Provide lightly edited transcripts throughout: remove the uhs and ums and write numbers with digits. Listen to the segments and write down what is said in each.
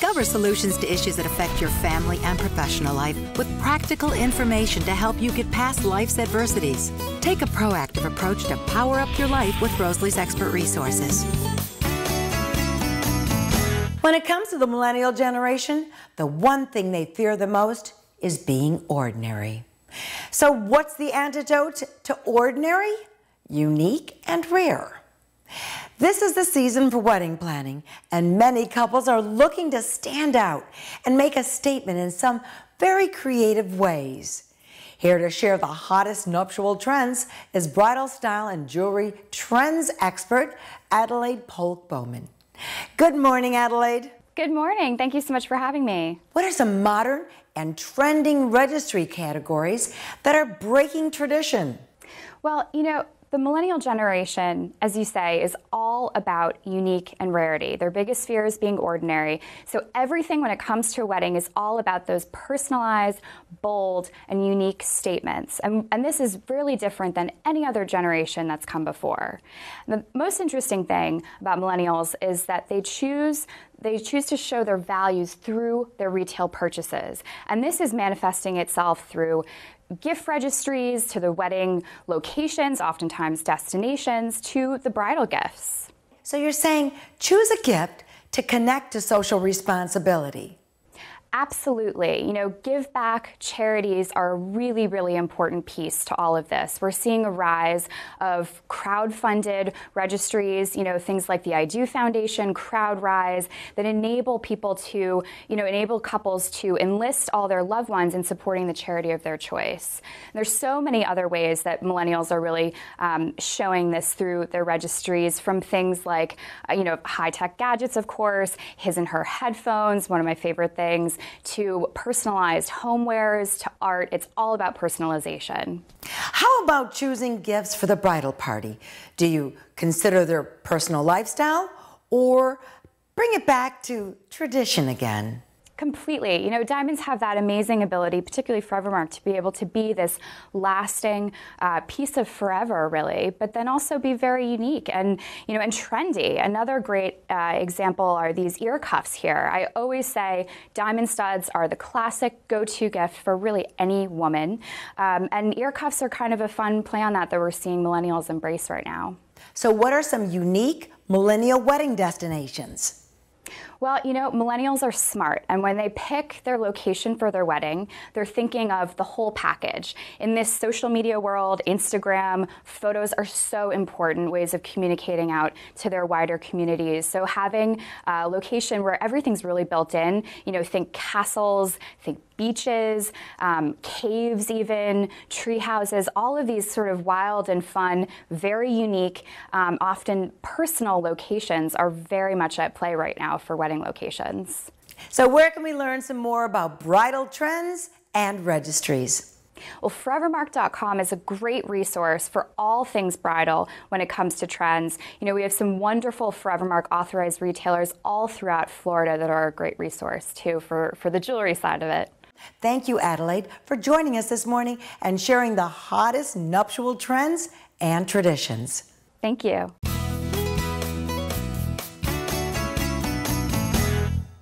Discover solutions to issues that affect your family and professional life with practical information to help you get past life's adversities. Take a proactive approach to power up your life with Rosalie's expert resources. When it comes to the millennial generation, the one thing they fear the most is being ordinary. So what's the antidote to ordinary? Unique and rare. This is the season for wedding planning, and many couples are looking to stand out and make a statement in some very creative ways. Here to share the hottest nuptial trends is bridal style and jewelry trends expert Adelaide Polk-Bowman. Good morning, Adelaide. Good morning. Thank you so much for having me. What are some modern and trending registry categories that are breaking tradition? Well, the millennial generation, as you say, is all about unique and rarity. Their biggest fear is being ordinary. So everything when it comes to a wedding is all about those personalized, bold, and unique statements. And this is really different than any other generation that's come before. The most interesting thing about millennials is that they choose to show their values through their retail purchases. And this is manifesting itself through gift registries, to the wedding locations, oftentimes destinations, to the bridal gifts. So you're saying choose a gift to connect to social responsibility. Absolutely. Give back charities are a really, really important piece to all of this. We're seeing a rise of crowd-funded registries, things like the I Do Foundation, CrowdRise, that enable people to, enable couples to enlist all their loved ones in supporting the charity of their choice. And there's so many other ways that millennials are really showing this through their registries, from things like, high-tech gadgets, of course, his and her headphones, one of my favorite things, to personalized homewares, to art. It's all about personalization. How about choosing gifts for the bridal party? Do you consider their personal lifestyle or bring it back to tradition again? Completely. Diamonds have that amazing ability, particularly Forevermark, to be able to be this lasting piece of forever, really, but then also be very unique and, and trendy. Another great example are these ear cuffs here. I always say diamond studs are the classic go-to gift for really any woman. And ear cuffs are kind of a fun play on that we're seeing millennials embrace right now. So what are some unique millennial wedding destinations? Well, millennials are smart, and when they pick their location for their wedding, they're thinking of the whole package. In this social media world, Instagram, photos are so important ways of communicating out to their wider communities. So having a location where everything's really built in, think castles, think beaches, caves even, tree houses, all of these sort of wild and fun, very unique, often personal locations are very much at play right now for wedding locations. So where can we learn some more about bridal trends and registries? Well, Forevermark.com is a great resource for all things bridal when it comes to trends. We have some wonderful Forevermark authorized retailers all throughout Florida that are a great resource too for the jewelry side of it. Thank you, Adelaide, for joining us this morning and sharing the hottest nuptial trends and traditions. Thank you.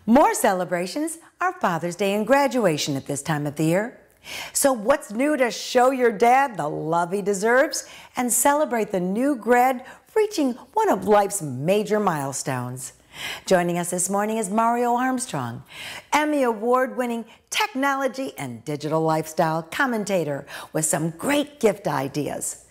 More celebrations are Father's Day and graduation at this time of the year. So what's new to show your dad the love he deserves and celebrate the new grad reaching one of life's major milestones? Joining us this morning is Mario Armstrong, Emmy Award-winning technology and digital lifestyle commentator with some great gift ideas.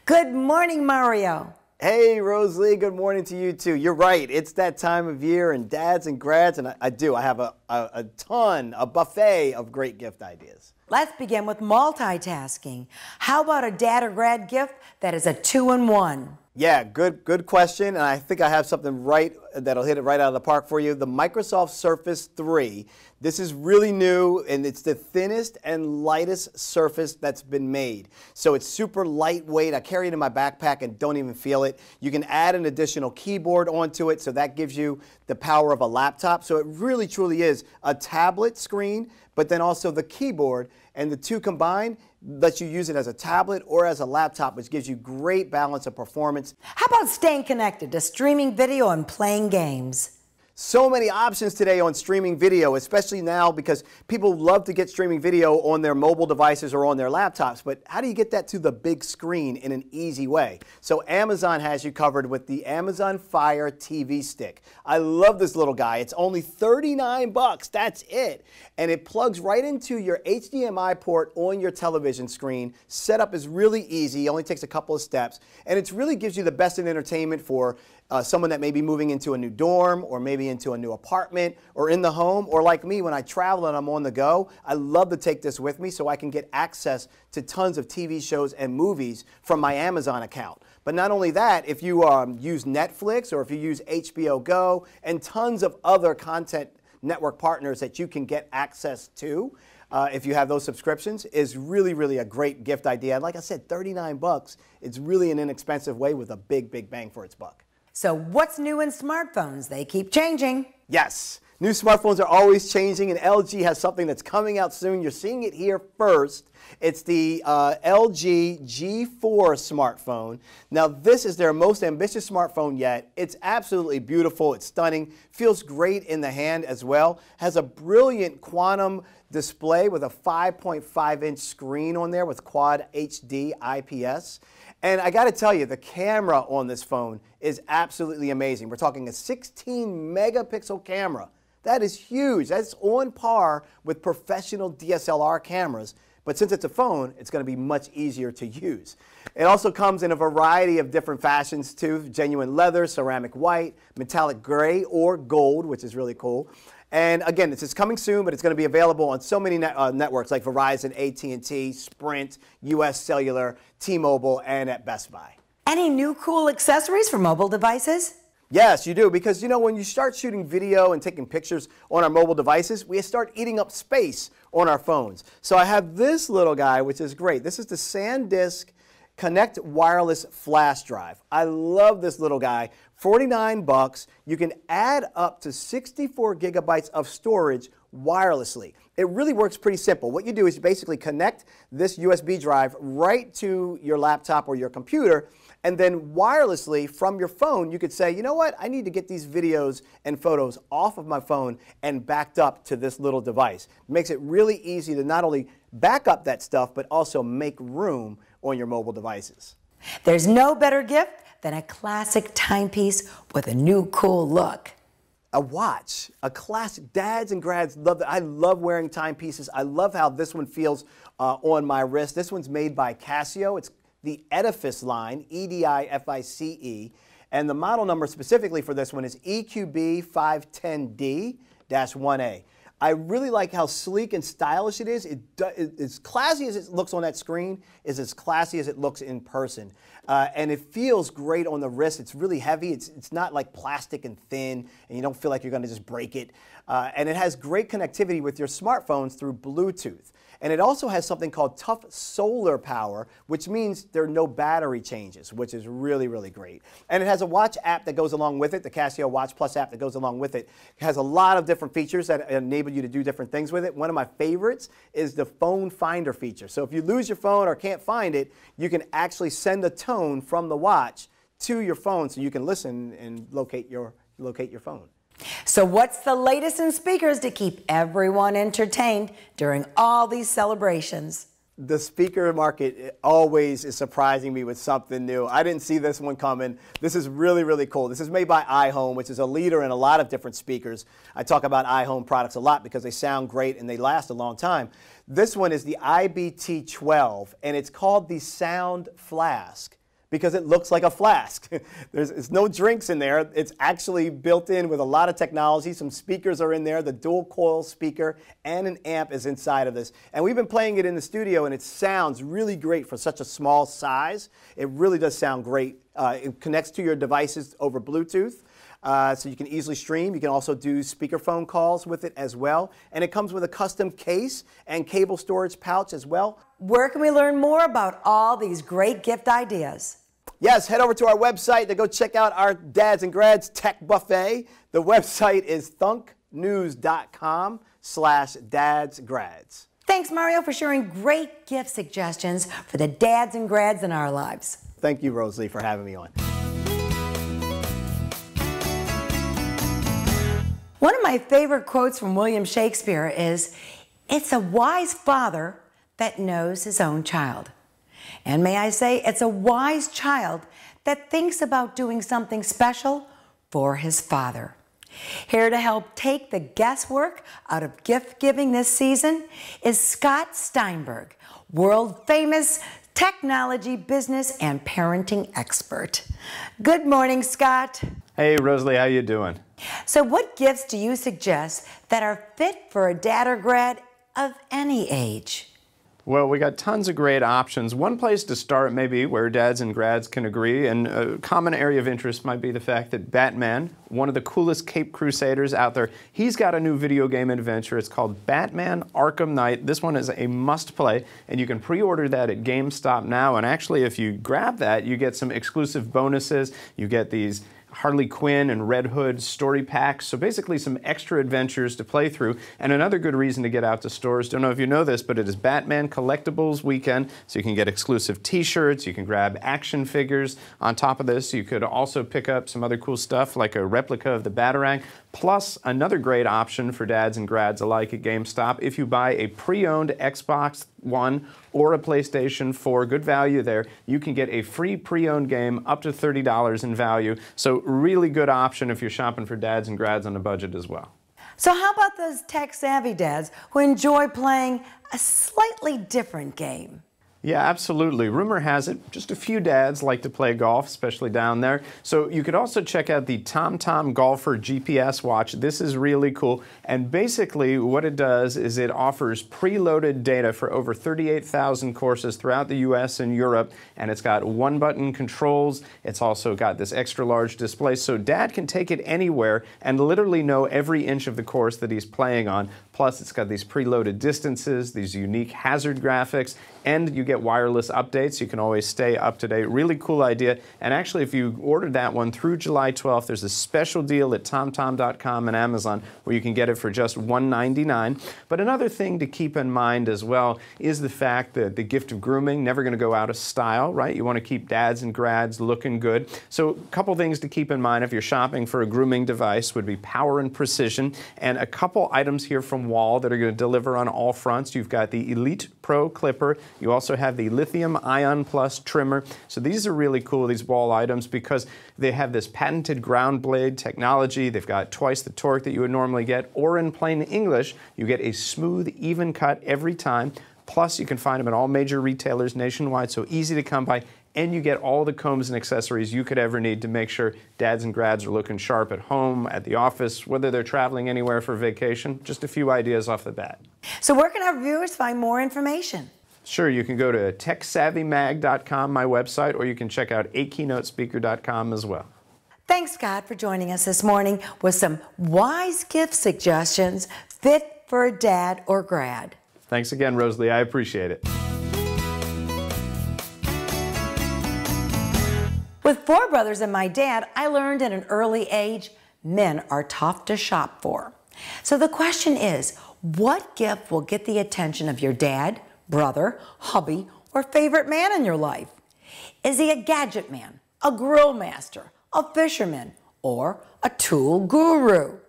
Good morning, Mario. Hey, Rosalie, good morning to you too. You're right, it's that time of year, and dads and grads, and I have a buffet of great gift ideas. Let's begin with multitasking. How about a dad or grad gift that is a 2-in-1? Yeah, good question, and I think I have something right that'll hit it right out of the park for you. The Microsoft Surface 3. This is really new, and it's the thinnest and lightest Surface that's been made. So it's super lightweight. I carry it in my backpack and don't even feel it. You can add an additional keyboard onto it, so that gives you the power of a laptop. So it really truly is a tablet screen, but then also the keyboard, and the two combined lets you use it as a tablet or as a laptop, which gives you great balance of performance. How about staying connected to streaming video and playing games? So many options today on streaming video, especially now because people love to get streaming video on their mobile devices or on their laptops. But how do you get that to the big screen in an easy way? So Amazon has you covered with the Amazon Fire TV Stick. I love this little guy. It's only 39 bucks. That's it. And it plugs right into your HDMI port on your television screen. Setup is really easy. It only takes a couple of steps. And it really gives you the best in entertainment for someone that may be moving into a new dorm or maybe into a new apartment or in the home, or like me when I travel and I'm on the go. I love to take this with me so I can get access to tons of TV shows and movies from my Amazon account. But not only that, if you use Netflix or if you use HBO Go and tons of other content network partners that you can get access to, if you have those subscriptions, is really, really a great gift idea. And like I said, 39 bucks, it's really an inexpensive way with a big, big bang for its buck. So what's new in smartphones? They keep changing. Yes, new smartphones are always changing, and LG has something that's coming out soon. You're seeing it here first. It's the LG G4 smartphone. Now, this is their most ambitious smartphone yet. It's absolutely beautiful. It's stunning. Feels great in the hand as well. Has a brilliant quantum display with a 5.5-inch screen on there with Quad HD IPS. And I got to tell you, the camera on this phone is absolutely amazing. We're talking a 16-megapixel camera. That is huge. That's on par with professional DSLR cameras. But since it's a phone, it's going to be much easier to use. It also comes in a variety of different fashions too: genuine leather, ceramic white, metallic gray, or gold, which is really cool. And again, this is coming soon, but it's going to be available on so many networks like Verizon, AT&T, Sprint, US Cellular, T-Mobile, and at Best Buy. Any new cool accessories for mobile devices? Yes, you do, because you know when you start shooting video and taking pictures on our mobile devices, we start eating up space on our phones. So I have this little guy, which is great. This is the SanDisk Connect Wireless Flash Drive. I love this little guy. 49 bucks. You can add up to 64 gigabytes of storage wirelessly. It really works pretty simple. What you do is you basically connect this USB drive right to your laptop or your computer, and then wirelessly from your phone, you could say, you know what, I need to get these videos and photos off of my phone and backed up to this little device. It makes it really easy to not only back up that stuff, but also make room on your mobile devices. There's no better gift than a classic timepiece with a new cool look. A watch, a classic. Dads and grads love that. I love wearing timepieces. I love how this one feels on my wrist. This one's made by Casio. It's the Edifice line, EDIFICE, and the model number specifically for this one is EQB510D-1A. I really like how sleek and stylish it is. As classy as it looks on that screen is as classy as it looks in person. And it feels great on the wrist. It's really heavy. It's not like plastic and thin, and you don't feel like you're going to just break it. And it has great connectivity with your smartphones through Bluetooth. And it also has something called tough solar power, which means there are no battery changes, which is really, really great. And it has a watch app that goes along with it, the Casio Watch Plus app that goes along with it. It has a lot of different features that enable you to do different things with it. One of my favorites is the phone finder feature. So if you lose your phone or can't find it, you can actually send a tone from the watch to your phone so you can listen and locate your phone. So what's the latest in speakers to keep everyone entertained during all these celebrations? The speaker market always is surprising me with something new. I didn't see this one coming. This is really, really cool. This is made by iHome, which is a leader in a lot of different speakers. I talk about iHome products a lot because they sound great and they last a long time. This one is the IBT12, and it's called the Sound Flask, because it looks like a flask. There's no drinks in there. It's actually built in with a lot of technology. Some speakers are in there. The dual coil speaker and an amp is inside of this. And we've been playing it in the studio, and it sounds really great for such a small size. It really does sound great. It connects to your devices over Bluetooth. So you can easily stream. You can also do speakerphone calls with it as well. And it comes with a custom case and cable storage pouch as well. Where can we learn more about all these great gift ideas? Yes, head over to our website to go check out our Dads and Grads Tech Buffet. The website is thunknews.com/dadsgrads. Thanks, Mario, for sharing great gift suggestions for the dads and grads in our lives. Thank you, Rosalie, for having me on. One of my favorite quotes from William Shakespeare is, "It's a wise father that knows his own child." And may I say, it's a wise child that thinks about doing something special for his father. Here to help take the guesswork out of gift giving this season is Scott Steinberg, world famous technology, business, and parenting expert. Good morning, Scott. Hey, Rosalie, how you doing? So what gifts do you suggest that are fit for a dad or grad of any age? Well, we got tons of great options. One place to start maybe where dads and grads can agree, and a common area of interest might be the fact that Batman, one of the coolest Cape Crusaders out there, he's got a new video game adventure. It's called Batman Arkham Knight. This one is a must play, and you can pre-order that at GameStop now. And actually, if you grab that, you get some exclusive bonuses. You get these Harley Quinn and Red Hood story packs, so basically some extra adventures to play through. And another good reason to get out to stores, don't know if you know this, but it is Batman Collectibles Weekend, so you can get exclusive t-shirts, you can grab action figures. On top of this, you could also pick up some other cool stuff like a replica of the Batarang, plus another great option for dads and grads alike at GameStop. If you buy a pre-owned Xbox One or a PlayStation 4, good value there, you can get a free pre-owned game up to $30 in value. So really good option if you're shopping for dads and grads on a budget as well. So how about those tech-savvy dads who enjoy playing a slightly different game? Yeah, absolutely. Rumor has it, just a few dads like to play golf, especially down there. So you could also check out the TomTom Golfer GPS watch. This is really cool. And basically what it does is it offers preloaded data for over 38,000 courses throughout the US and Europe. And it's got one-button controls. It's also got this extra large display. So dad can take it anywhere and literally know every inch of the course that he's playing on. Plus, it's got these preloaded distances, these unique hazard graphics, and you get wireless updates. You can always stay up to date. Really cool idea. And actually, if you ordered that one through July 12th, there's a special deal at TomTom.com and Amazon where you can get it for just $199. But another thing to keep in mind as well is the fact that the gift of grooming, never going to go out of style, right? You want to keep dads and grads looking good. So a couple things to keep in mind if you're shopping for a grooming device would be power and precision. And a couple items here from Wall that are going to deliver on all fronts. You've got the Elite Pro Clipper. You also have the Lithium Ion Plus trimmer. So these are really cool, these Wall items, because they have this patented ground blade technology. They've got twice the torque that you would normally get, or in plain English, you get a smooth, even cut every time. Plus, you can find them at all major retailers nationwide, so easy to come by. And you get all the combs and accessories you could ever need to make sure dads and grads are looking sharp at home, at the office, whether they're traveling anywhere for vacation. Just a few ideas off the bat. So where can our viewers find more information? Sure, you can go to techsavvymag.com, my website, or you can check out akeynote-speaker.com as well. Thanks, Scott, for joining us this morning with some wise gift suggestions fit for a dad or grad. Thanks again, Rosalie. I appreciate it. With 4 brothers and my dad, I learned at an early age, men are tough to shop for. So the question is, what gift will get the attention of your dad, brother, hubby, or favorite man in your life? Is he a gadget man, a grill master, a fisherman, or a tool guru?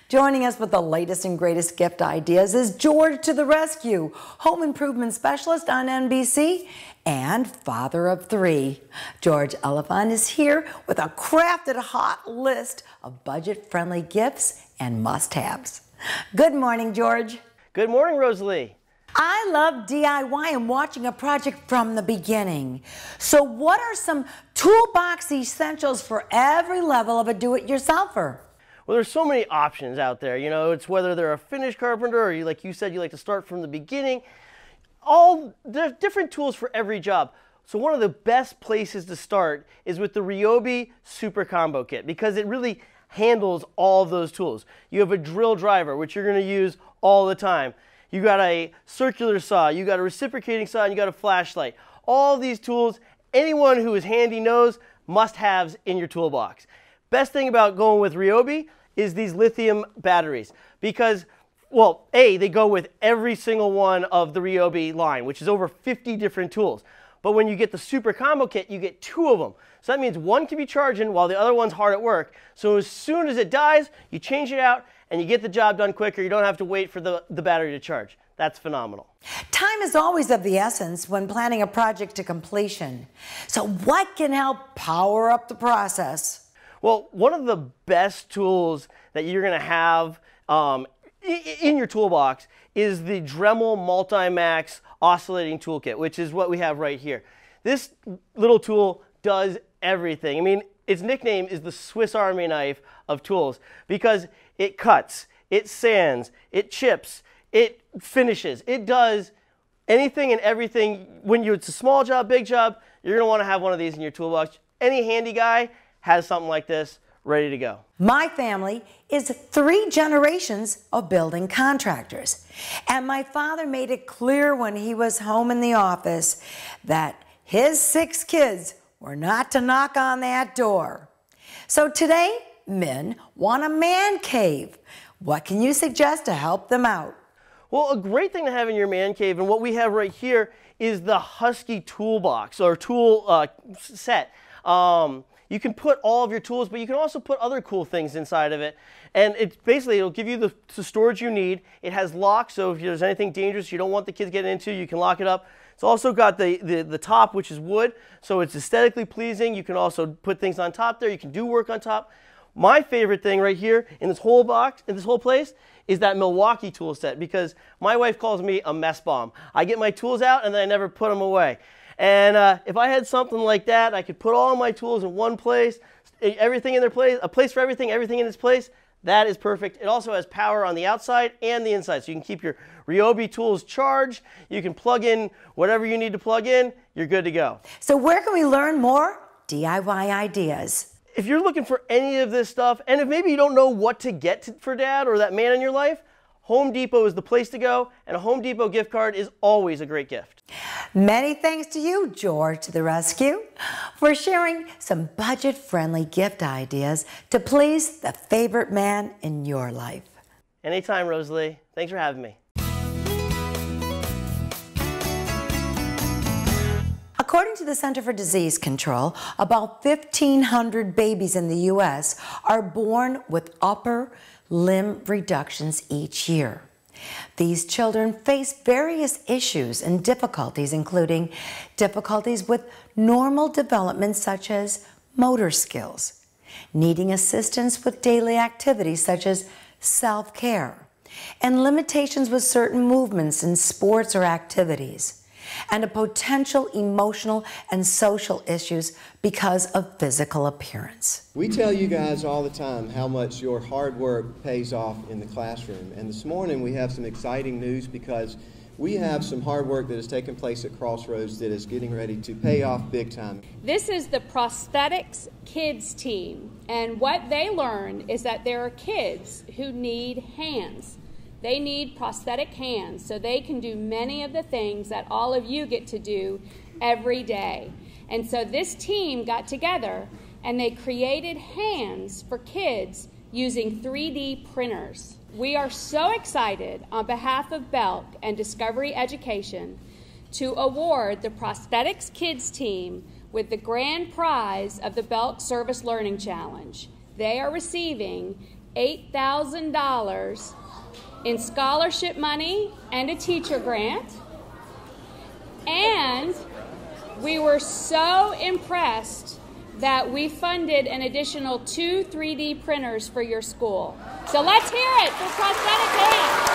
Joining us with the latest and greatest gift ideas is George to the rescue, home improvement specialist on NBC and father of 3. George Elephant is here with a crafted hot list of budget-friendly gifts and must-haves. Good morning, George. Good morning, Rosalie. I love DIY and watching a project from the beginning. So what are some toolbox essentials for every level of a do-it-yourselfer? Well, there's so many options out there. You know, it's whether they're a finished carpenter or like you said, you like to start from the beginning. There's different tools for every job. So one of the best places to start is with the Ryobi Super Combo Kit because it really handles all of those tools. You have a drill driver, which you're going to use all the time. You got a circular saw, you got a reciprocating saw, and you got a flashlight. All these tools, anyone who is handy knows, must-haves in your toolbox. Best thing about going with Ryobi is these lithium batteries because, well, A, they go with every single one of the Ryobi line, which is over 50 different tools. But when you get the super combo kit, you get 2 of them. So that means one can be charging while the other one's hard at work. So as soon as it dies, you change it out and you get the job done quicker. You don't have to wait for the battery to charge. That's phenomenal. Time is always of the essence when planning a project to completion. So what can help power up the process? Well, one of the best tools that you're going to have in your toolbox is the Dremel Multimax Oscillating Toolkit, which is what we have right here. This little tool does everything. I mean, its nickname is the Swiss Army knife of tools because it cuts, it sands, it chips, it finishes. It does anything and everything. When it's a small job, big job, you're going to want to have one of these in your toolbox. Any handy guy has something like this ready to go. My family is 3 generations of building contractors. And my father made it clear when he was home in the office that his 6 kids were not to knock on that door. So today, men want a man cave. What can you suggest to help them out? Well, a great thing to have in your man cave, and what we have right here, is the Husky toolbox or tool set. You can put all of your tools, but you can also put other cool things inside of it. And it'll give you the storage you need. It has locks, so if there's anything dangerous you don't want the kids getting into, you can lock it up. It's also got the top, which is wood, so it's aesthetically pleasing. You can also put things on top there. You can do work on top. My favorite thing right here in this whole box, in this whole place, is that Milwaukee tool set, because my wife calls me a mess bomb. I get my tools out and then I never put them away. And if I had something like that, I could put all my tools in one place, everything in their place, a place for everything, everything in its place. That is perfect. It also has power on the outside and the inside, so you can keep your Ryobi tools charged. You can plug in whatever you need to plug in. You're good to go. So where can we learn more DIY ideas? If you're looking for any of this stuff, and if maybe you don't know what to get for Dad or that man in your life, Home Depot is the place to go, and a Home Depot gift card is always a great gift. Many thanks to you, George to the rescue, for sharing some budget-friendly gift ideas to please the favorite man in your life. Anytime, Rosalie. Thanks for having me. According to the Center for Disease Control, about 1,500 babies in the U.S. are born with upper limb reductions each year. These children face various issues and difficulties, including difficulties with normal development such as motor skills, needing assistance with daily activities such as self-care, and limitations with certain movements in sports or activities, and a potential emotional and social issues because of physical appearance. We tell you guys all the time how much your hard work pays off in the classroom. And this morning we have some exciting news because we have some hard work that has taken place at Crossroads that is getting ready to pay off big time. This is the Prosthetics Kids team, and what they learn is that there are kids who need hands. They need prosthetic hands so they can do many of the things that all of you get to do every day. And so this team got together and they created hands for kids using 3D printers. We are so excited on behalf of Belk and Discovery Education to award the Prosthetics Kids team with the grand prize of the Belk Service Learning Challenge. They are receiving $8,000 in scholarship money and a teacher grant. And we were so impressed that we funded an additional 2 3D printers for your school. So let's hear it for prosthetic hands.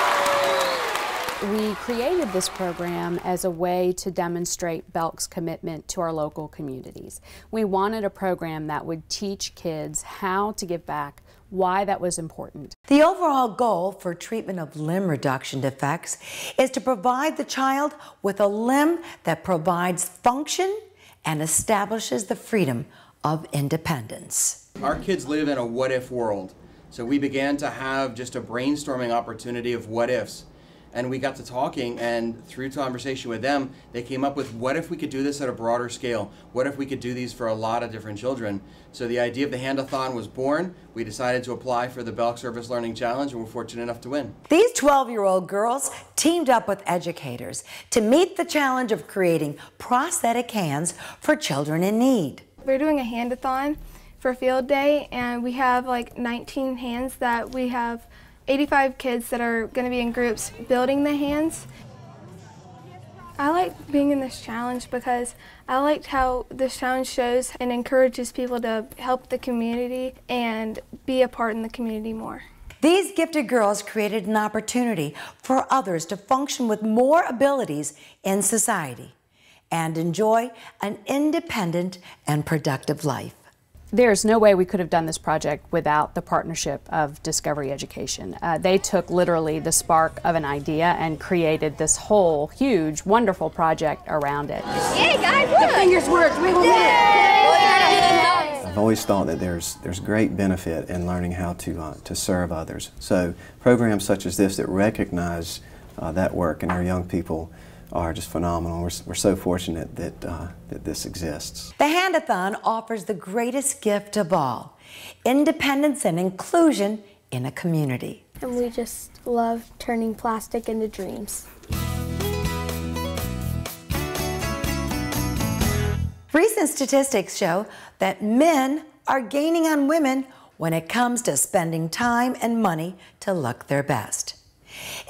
We created this program as a way to demonstrate Belk's commitment to our local communities. We wanted a program that would teach kids how to give back, why that was important. The overall goal for treatment of limb reduction defects is to provide the child with a limb that provides function and establishes the freedom of independence. Our kids live in a what-if world, so we began to have just a brainstorming opportunity of what ifs. And we got to talking, and through conversation with them, they came up with, what if we could do this at a broader scale? What if we could do these for a lot of different children? So the idea of the Handathon was born. We decided to apply for the Belk Service Learning Challenge, and we're fortunate enough to win. These 12-year-old girls teamed up with educators to meet the challenge of creating prosthetic hands for children in need. We're doing a Handathon for field day, and we have like 19 hands that we have 85 kids that are going to be in groups building the hands. I like being in this challenge because I liked how this challenge shows and encourages people to help the community and be a part in the community more. These gifted girls created an opportunity for others to function with more abilities in society and enjoy an independent and productive life. There's no way we could have done this project without the partnership of Discovery Education. They took literally the spark of an idea and created this whole huge, wonderful project around it. Hey guys, look! The fingers worked. We will I've always thought that there's great benefit in learning how to serve others. So programs such as this that recognize that work in our young people are just phenomenal. We're so fortunate that, that this exists. The Handathon offers the greatest gift of all, independence and inclusion in a community. And we just love turning plastic into dreams. Recent statistics show that men are gaining on women when it comes to spending time and money to look their best.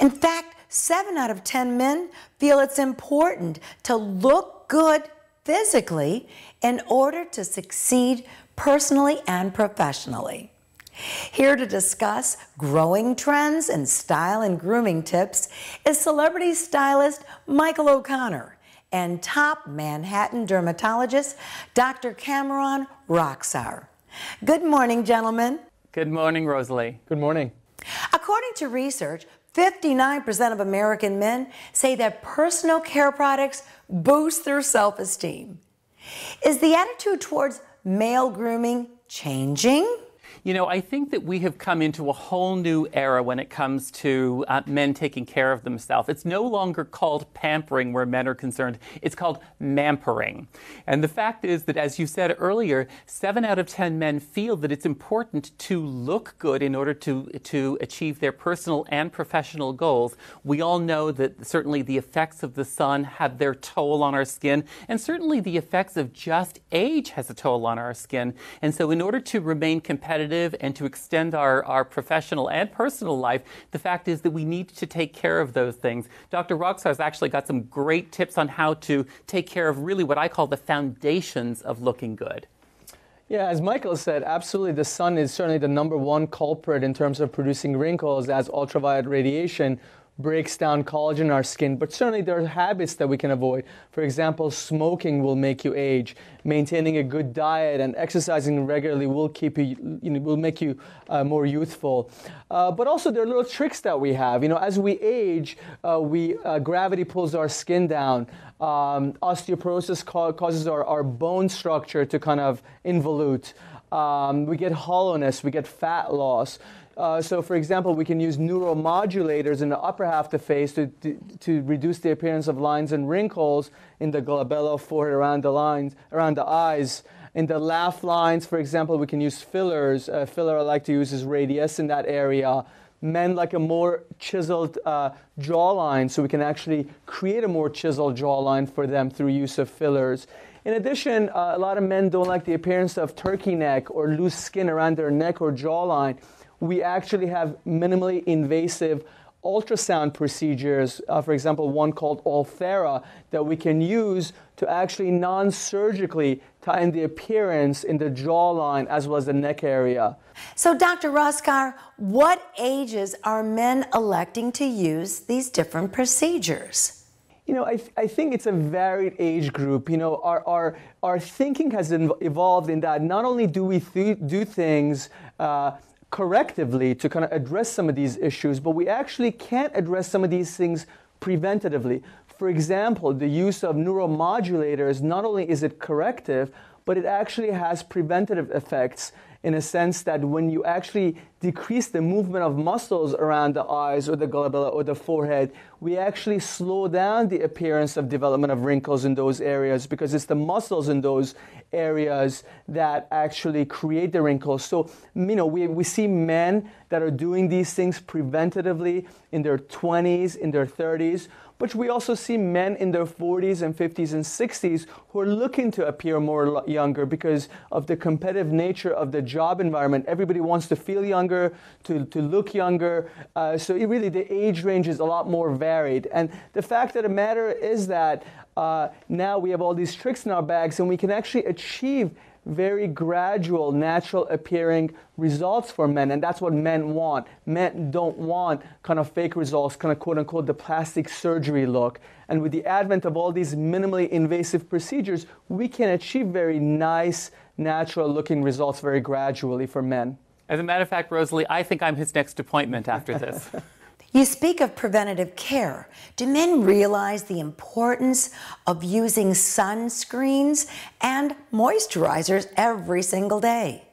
In fact, 7 out of 10 men feel it's important to look good physically in order to succeed personally and professionally. Here to discuss growing trends in style and grooming tips is celebrity stylist Michael O'Connor and top Manhattan dermatologist Dr. Dr.Rokhsar. Good morning, gentlemen. Good morning, Rosalie. Good morning. According to research, 59% of American men say that personal care products boost their self-esteem. Is the attitude towards male grooming changing? You know, I think that we have come into a whole new era when it comes to men taking care of themselves. It's no longer called pampering where men are concerned. It's called mampering. And the fact is that, as you said earlier, 7 out of 10 men feel that it's important to look good in order to achieve their personal and professional goals. We all know that certainly the effects of the sun have their toll on our skin, and certainly the effects of just age has a toll on our skin. And so in order to remain competitive and to extend our professional and personal life, the fact is that we need to take care of those things. Dr. Rokhsar has actually got some great tips on how to take care of really what I call the foundations of looking good. Yeah, as Michael said, absolutely the sun is certainly the #1 culprit in terms of producing wrinkles, as ultraviolet radiation breaks down collagen in our skin, but certainly there are habits that we can avoid. For example, smoking will make you age. Maintaining a good diet and exercising regularly will keep you, will make you more youthful. But also there are little tricks that we have. As we age, gravity pulls our skin down. Osteoporosis causes our bone structure to kind of involute. We get hollowness, we get fat loss. So, for example, we can use neuromodulators in the upper half of the face to reduce the appearance of lines and wrinkles in the glabella, forehead, around the eyes. In the laugh lines, for example, we can use fillers. A filler I like to use is Radius in that area. Men like a more chiseled jawline, so we can actually create a more chiseled jawline for them through use of fillers. In addition, a lot of men don't like the appearance of turkey neck or loose skin around their neck or jawline. We actually have minimally invasive ultrasound procedures, for example, one called Ulthera, that we can use to actually non-surgically tighten the appearance in the jawline as well as the neck area. So, Dr. Rokhsar, what ages are men electing to use these different procedures? I think it's a varied age group. Our thinking has evolved in that not only do we do things correctively to kind of address some of these issues, but we actually can't address some of these things preventatively. For example, the use of neuromodulators, not only is it corrective, but it actually has preventative effects in a sense that when you actually decrease the movement of muscles around the eyes or the glabella or the forehead, we actually slow down the appearance of development of wrinkles in those areas, because it's the muscles in those areas that actually create the wrinkles. So, we see men that are doing these things preventatively in their 20s, in their 30s, but we also see men in their 40s and 50s and 60s who are looking to appear more younger because of the competitive nature of the job environment. Everybody wants to feel younger, to look younger. So really the age range is a lot more varied. And the fact of the matter is that now we have all these tricks in our bags, and we can actually achieve very gradual, natural appearing results for men, and that's what men want. Men don't want kind of fake results, kind of quote unquote the plastic surgery look. And with the advent of all these minimally invasive procedures, we can achieve very nice, natural looking results very gradually for men. As a matter of fact, Rosalie, I think I'm his next appointment after this. You speak of preventative care. Do men realize the importance of using sunscreens and moisturizers every single day?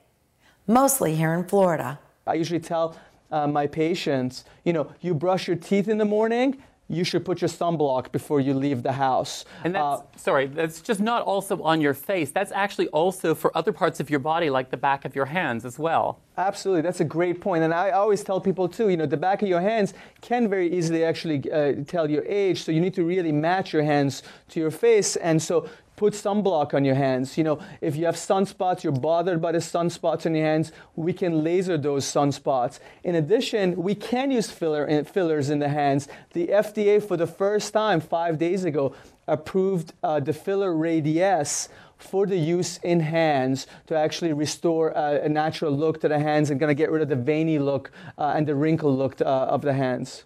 Mostly here in Florida. I usually tell my patients, you brush your teeth in the morning, you should put your sunblock before you leave the house. And that's just not also on your face. That's actually also for other parts of your body, like the back of your hands as well. Absolutely, that's a great point. And I always tell people too, the back of your hands can very easily actually tell your age. So you need to really match your hands to your face. And so put sunblock on your hands. If you have sunspots, you're bothered by the sunspots on your hands, we can laser those sunspots. In addition, we can use fillers in the hands. The FDA, for the first time 5 days ago, approved the filler Radiesse for the use in hands to actually restore a natural look to the hands and going to get rid of the veiny look and the wrinkle look of the hands.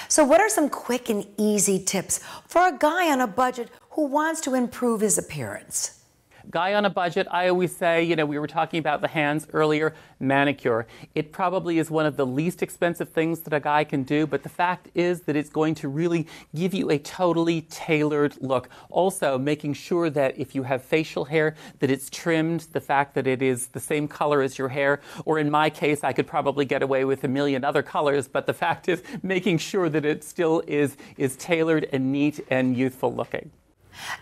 So what are some quick and easy tips for a guy on a budget who wants to improve his appearance? Guy on a budget, I always say, we were talking about the hands earlier, manicure. It probably is one of the least expensive things that a guy can do, but the fact is that it's going to really give you a totally tailored look. Also, making sure that if you have facial hair, that it's trimmed, the fact that it is the same color as your hair, or in my case, I could probably get away with a million other colors, but the fact is making sure that it still is tailored and neat and youthful looking.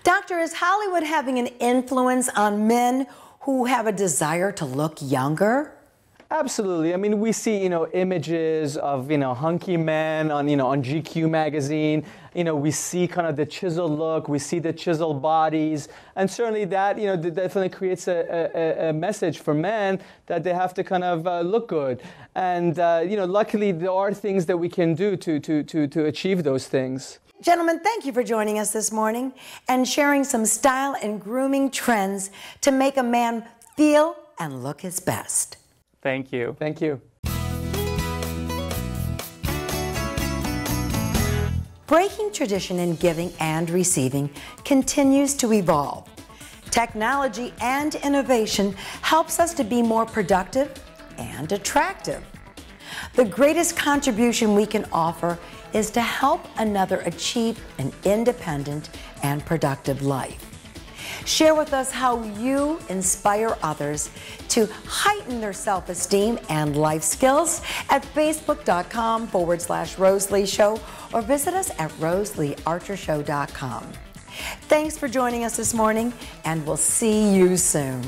Doctor, is Hollywood having an influence on men who have a desire to look younger? Absolutely. I mean, we see, images of, hunky men on, on GQ magazine. We see kind of the chiseled look. We see the chiseled bodies. And certainly that, definitely creates a message for men that they have to kind of look good. And, luckily there are things that we can do to achieve those things. Gentlemen, thank you for joining us this morning and sharing some style and grooming trends to make a man feel and look his best. Thank you. Thank you. Breaking tradition in giving and receiving continues to evolve. Technology and innovation helps us to be more productive and attractive. The greatest contribution we can offer is to help another achieve an independent and productive life. Share with us how you inspire others to heighten their self-esteem and life skills at facebook.com/Rosalie Show or visit us at rosaliearchershow.com. Thanks for joining us this morning, and we'll see you soon.